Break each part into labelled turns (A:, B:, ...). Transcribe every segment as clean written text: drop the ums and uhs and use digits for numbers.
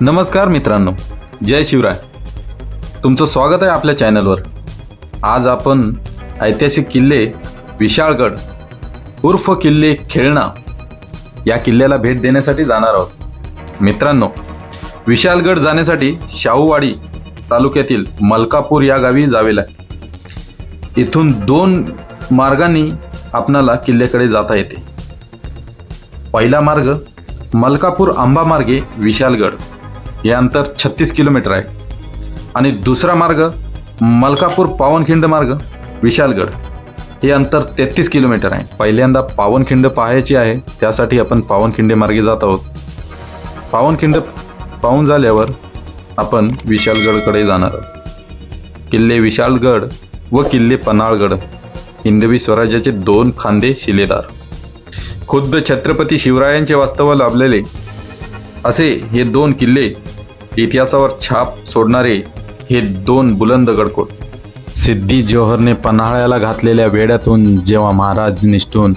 A: नमस्कार मित्रांनो, जय शिवराय. तुमचं स्वागत आहे आपल्या चॅनलवर. आज आपण ऐतिहासिक किल्ले विशाळगड उर्फ किल्ले खेळणा या किल्ल्याला भेट देण्यासाठी जाणार आहोत. मित्रांनो, विशाळगड जाण्यासाठी शाहूवाडी तालुक्यातील मलकापूर या गावी जावे लागते. इथून 2 मार्गांनी आपणाला किल्ल्याकडे जाता येते. पहिला मार्ग मलकापूर आंबा मार्गे विशाळगड, हे अंतर 36 किलोमीटर आहे. आणि दुसरा मार्ग मलकापूर पावनखिंड मार्ग विशाळगड, हे अंतर 33 किलोमीटर आहे. पहिल्यांदा पावनखिंड पाहायची आहे, त्यासाठी आपण पावनखिंड मार्गे जात आहोत. पावनखिंड पाहून झाल्यावर आपण विशाळगडकडे जाणार आहोत. किल्ले विशाळगड व किल्ले पन्हाळगड हिंदवी स्वराज्याचे 2 खांदे शिलेदार, खुद्द छत्रपती शिवरायांचे वास्तव्य लाभलेले असे हे 2 किल्ले, इतिहासावर छाप सोडणारे हे 2 बुलंद गडकोट. सिद्धी जोहरने पन्हाळ्याला घातलेल्या वेड्यातून जेव्हा महाराज निष्ठून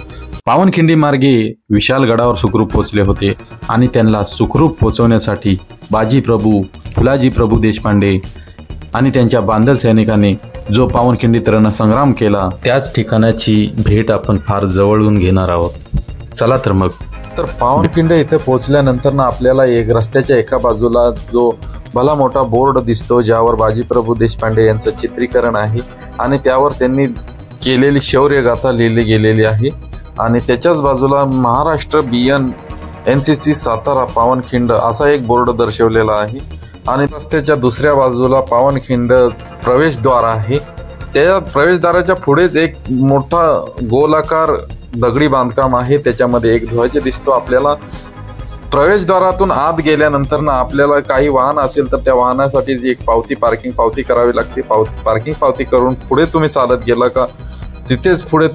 A: पावनखिंडी मार्गे विशाळगडावर सुखरूप पोचले होते आणि त्यांना सुखरूप पोचवण्यासाठी बाजी प्रभू, फुलाजी प्रभू देशपांडे आणि त्यांच्या बांधल सैनिकांनी जो पावनखिंडीत रणसंग्राम केला, त्याच ठिकाणाची भेट आपण फार जवळून घेणार आहोत. चला तर मग.
B: तर पावनखिंड इथे पोहोचल्यानंतर ना आपल्याला एक रस्त्याच्या एका बाजूला जो भला मोठा बोर्ड दिसतो, ज्यावर बाजीप्रभू देशपांडे यांचं चित्रीकरण आहे आणि त्यावर त्यांनी केलेली शौर्यगाथा लिहिली गेलेली आहे. आणि त्याच्याच बाजूला महाराष्ट्र BN NCC सातारा पावनखिंड असा एक बोर्ड दर्शवलेला आहे. आणि रस्त्याच्या दुसऱ्या बाजूला पावनखिंड प्रवेशद्वार आहे. त्या प्रवेशद्वाराच्या पुढेच एक मोठा गोलाकार दगडी बांधकाम आहे, त्याच्यामध्ये एक ध्वज दिसतो आपल्याला. प्रवेशद्वारातून आत गेल्यानंतर ना आपल्याला काही वाहन असेल तर त्या वाहनासाठी जी एक पार्किंग पावती करावी लागते. पार्किंग पावती करून पुढे तुम्ही चालत गेला का तिथेच पुढे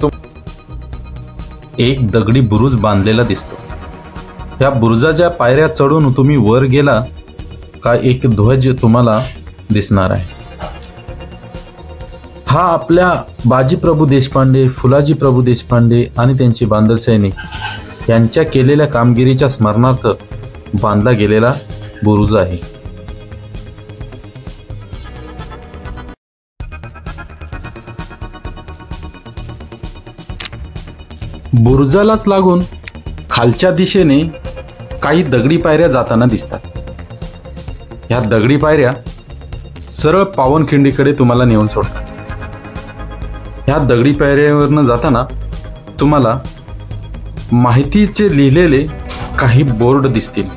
A: एक दगडी बुरुज बांधलेला दिसतो. त्या बुरुजाच्या पायऱ्या चढून तुम्ही वर गेला का एक ध्वज तुम्हाला दिसणार आहे. हा आपल्या बाजीप्रभू देशपांडे, फुलाजी प्रभू देशपांडे आणि त्यांचे बांधल सैनिक यांच्या केलेल्या कामगिरीच्या स्मरणार्थ बांधला गेलेला बुरुज आहे. बुरुजालाच लागून खालच्या दिशेने काही दगडी पायऱ्या जाताना दिसतात. ह्या दगडी पायऱ्या सरळ पावनखिंडीकडे तुम्हाला नेऊन सोडतात. ह्या दगडी पायऱ्यावरनं जाताना तुम्हाला माहितीचे लिहिलेले काही बोर्ड दिसतील.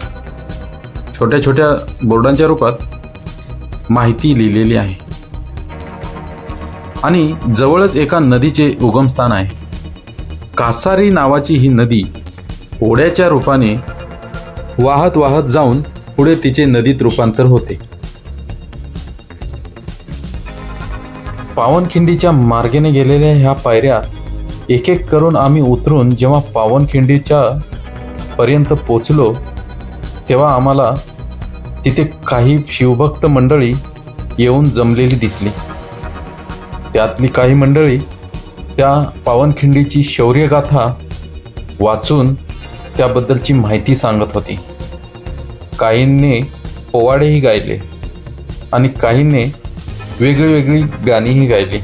A: छोट्या छोट्या बोर्डांच्या रूपात माहिती लिहिलेली आहे. आणि जवळच एका नदीचे उगमस्थान आहे. कासारी नावाची ही नदी ओढ्याच्या रूपाने वाहत वाहत जाऊन पुढे तिचे नदीत रूपांतर होते. पावनखिंडीच्या मार्गेने गेलेल्या ह्या पायऱ्या एक एक करून आम्ही उतरून जेव्हा पावनखिंडीच्या पर्यंत पोचलो, तेव्हा आम्हाला तिथे काही शिवभक्त मंडळी येऊन जमलेली दिसली. त्यातली काही मंडळी त्या पावनखिंडीची शौर्यगाथा वाचून त्याबद्दलची माहिती सांगत होती. काहींनी पोवाडेही गायले आणि काहींनी वेगळी गाणीही गायली.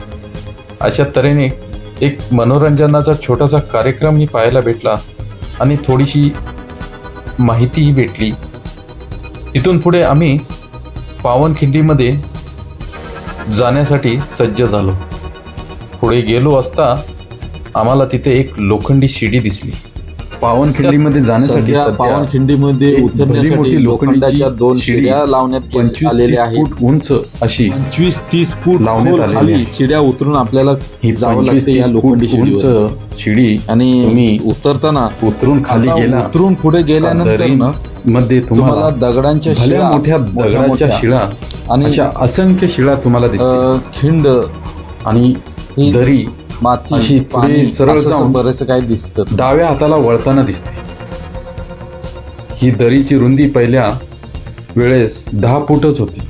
A: अशा तऱ्हेने एक मनोरंजनाचा छोटासा कार्यक्रमही पाहायला भेटला आणि थोडीशी माहितीही भेटली. इथून पुढे आम्ही पावनखिंडीमध्ये जाण्यासाठी सज्ज झालो. पुढे गेलो असता आम्हाला तिथे एक लोखंडी शिडी दिसली. पावनखिंडीमध्ये जाण्यासाठी
B: पावनखिंडीमध्ये उतरण्यासाठी लोखंडाच्या 2 शिड्या लावण्यात आलेल्या आहेत.
A: फूट उंच अशी
B: 25-30 फूट
A: लावण्यात आलेली
B: शिड्या उतरून आपल्याला
A: ही
B: जावं लागते या लोखंडी
A: उंच शिडी.
B: आणि
A: तुम्ही
B: उतरताना
A: उतरून खाली गेला,
B: उतरून पुढे गेल्यानंतर
A: मध्ये तुम्हाला
B: दगडांच्या शिळा,
A: मोठ्या दगडाच्या शिळा आणि अशा असंख्य शिळा तुम्हाला दिसतील.
B: खिंड
A: आणि दरी
B: माती
A: अशी पुढे सरळ जाऊन
B: बरेच काही दिसतं.
A: डाव्या हाताला वळताना दिसते. ही दरीची रुंदी पहिल्या वेळेस 10 फूटच होती,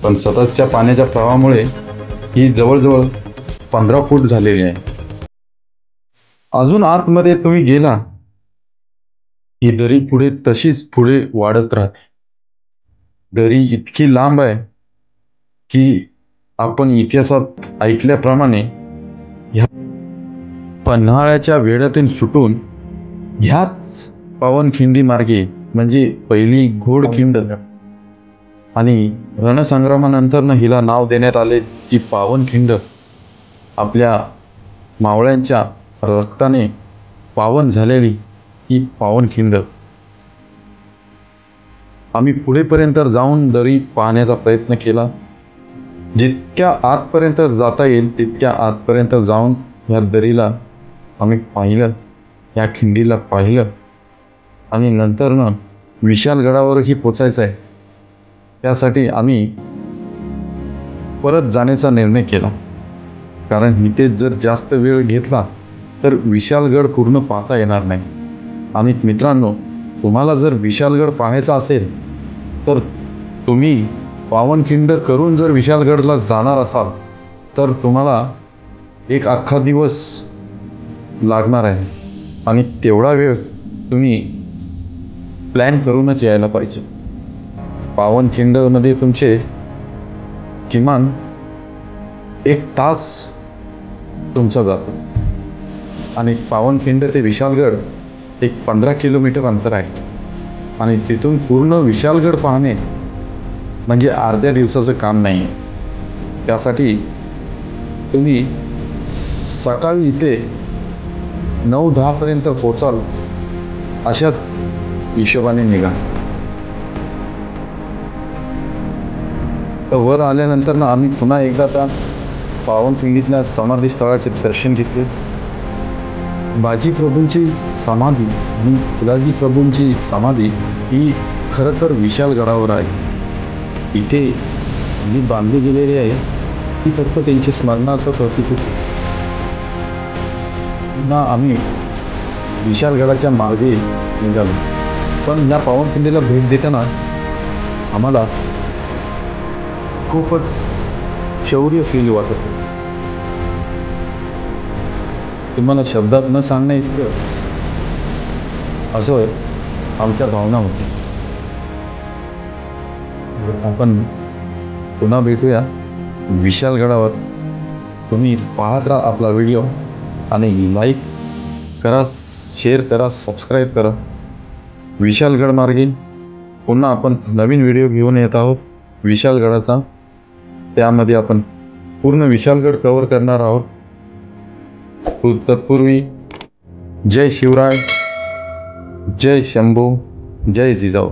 A: पण सततच्या पाण्याच्या प्रवाहामुळे ही जवळजवळ 15 फूट झालेली आहे. अजून आतमध्ये तुम्ही गेला ही दरी पुढे तशीच पुढे वाढत राहते.
B: दरी इतकी लांब आहे की आपण इतिहासात ऐकल्याप्रमाणे ह्या पन्हाळ्याच्या वेढ्यातून सुटून ह्याच पावनखिंडी मार्गे म्हणजे पहिली घोडखिंड आणि रणसंग्रामानंतर हिला नाव देण्यात आले की पावनखिंड, आपल्या मावळ्यांच्या रक्ताने पावन झालेली ही पावनखिंड. आम्ही पुढेपर्यंत जाऊन दरी पाहण्याचा प्रयत्न केला. जितक्या आतपर्यंत जाता येईल तितक्या आतपर्यंत जाऊन ह्या दरीला आम्ही पाहिलं, या खिंडीला पाहिलं आणि नंतर विशालगडावरही पोचायचं आहे. त्यासाठी आम्ही परत जाण्याचा निर्णय केला, कारण इथे जर जास्त वेळ घेतला तर विशालगड पूर्ण पाहता येणार नाही. आणि मित्रांनो, तुम्हाला जर विशालगड पाहायचा असेल तर तुम्ही पावनखिंड करून जर विशालगडला जाणार असाल तर तुम्हाला एक अख्खा दिवस लागणार आहे आणि तेवढा वेळ तुम्ही प्लॅन करूनच यायला पाहिजे. पावनखिंडमध्ये तुमचे किमान 1 तास तुमचा जातो आणि पावनखिंड ते विशालगड एक 15 किलोमीटर अंतर आहे आणि तिथून पूर्ण विशालगड पाहणे म्हणजे अर्ध्या दिवसाचं काम नाही आहे. त्यासाठी तुम्ही सकाळी इथे 9-10 पर्यंत पोचाल अशाच हिशोबाने निघा. तर वर आल्यानंतर आम्ही पुन्हा एकदा त्या पावनखिंडीतल्या समाधी स्थळाचे दर्शन घेतले. बाजी प्रभूंची समाधी आणि फुलाजी प्रभूंची समाधी ही खरं तर विशालगडावर आहे. इथे जी बांधली गेलेली आहे ती फक्त त्यांच्या स्मरणार्थ प्रतीक होती. पुन्हा आम्ही विशालगडाच्या मार्गे निघालो, पण या पावनखिंडीला भेट देताना आम्हाला खूपच शौर्य फील वाटत होतं. तुम्हाला शब्दात न सांगण्या इतकं असं आमच्या भावना होत्या. आपण पुन्हा भेटूया विशालगडावर. तुम्ही पाहत राहा आपला व्हिडिओ आणि लाईक करा, शेअर करा, सबस्क्राईब करा. विशालगड मार्गे पुन्हा आपण नवीन व्हिडिओ घेऊन येत आहोत विशालगडाचा. त्यामध्ये आपण पूर्ण विशालगड कव्हर करणार आहोत. तत्पूर्वी जय शिवराय, जय शंभू, जय जिजाऊ.